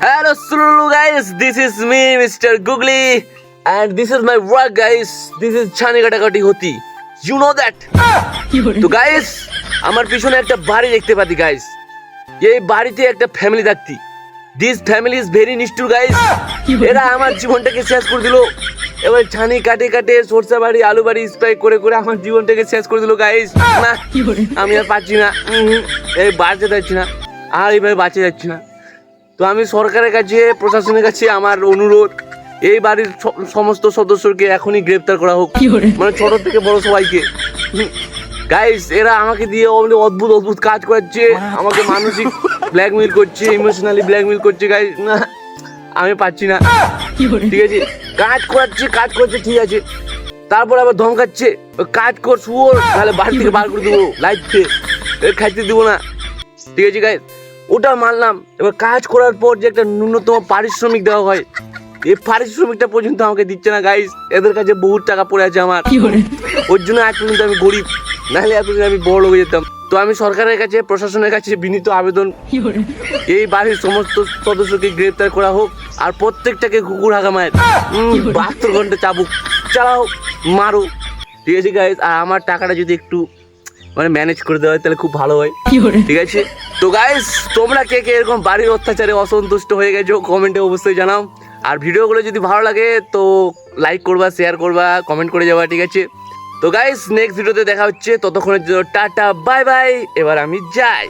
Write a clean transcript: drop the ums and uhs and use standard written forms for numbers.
Hello, Sulu guys. This is me, Mr. Googly, and this is my work, guys. This is Chani Katakati Hoti. You know that? তো guys আমার পিছনে একটা বাড়ি দেখতে পাচ্ছি guys. এই বাড়িতে একটা ফ্যামিলি থাকতি। দিস ফ্যামিলি ইজ ভেরি নিষ্ঠুর গাইস। এরা আমার জীবনটাকে শেষ করে দিল। এবার ছানি কাটে কাটে সরষা বাড়ি আলু বাড়ি স্প্রে করে করে আমার জীবনটাকে শেষ করে দিল গাইস। না আমি আর পাচ্ছি না, এই বাঁচতে যাচ্ছি না, আর এইভাবে বাঁচতে যাচ্ছি না। তো আমি সরকারের কাছে প্রশাসনের কাছে আমার অনুরোধ, এই বাড়ির সমস্ত সদস্যকে এখনই গ্রেফতার করা হোক, মানে ছোট থেকে বড় সবাইকে। গাইস এরা আমাকে দিয়ে অদ্ভুত অদ্ভুত কাজ করাচ্ছে, আমাকে মানসিক ব্ল্যাকমেল করছে, ইমোশনালি ব্ল্যাকমেল করছে গাইস। না আমি পাচ্ছি না, ঠিক আছে কাজ করছে ঠিক আছে, তারপর আবার ধমকাচ্ছে কাজ কর শুয়োর, তাহলে বাড়ি থেকে বার করে দেবো, লাইফে খাইতে দেবো না, ঠিক আছে গাইস ওটা মানলাম। এবার কাজ করার পর যে একটা ন্যূনতম পারিশ্রমিক দেওয়া হয়, এই পারিশ্রমিকটা পর্যন্ত আমাকে দিচ্ছে না গাইস। এদের কাছে বহুত টাকা পড়ে আছে আমার, ওর জন্য আজ পর্যন্ত আমি গরিব, নাহলে এতদিন আমি বড় লোক হয়ে যেতাম। তো আমি সরকারের কাছে প্রশাসনের কাছে বিনীত আবেদন, এই বাড়ির সমস্ত সদস্যকে গ্রেফতার করা হোক, আর প্রত্যেকটাকে কুকুর হাগা মায়ের 72 ঘন্টা চাবুক চালাও মারো, ঠিক আছে গাইস। আর আমার টাকাটা যদি একটু মানে ম্যানেজ করে দেওয়া হয় তাহলে খুব ভালো হয়, ঠিক আছে। তো গাইস তোমরা কে কে এরকম বাড়ির অত্যাচারে অসন্তুষ্ট হয়ে গেছো কমেন্টে অবশ্যই জানাও। আর ভিডিওগুলো যদি ভালো লাগে তো লাইক করবা, শেয়ার করবা, কমেন্ট করে যাবা, ঠিক আছে। তো গাইস নেক্সট ভিডিওতে দেখা হচ্ছে, ততক্ষণের জন্য টাটা বাই বাই। এবার আমি যাই।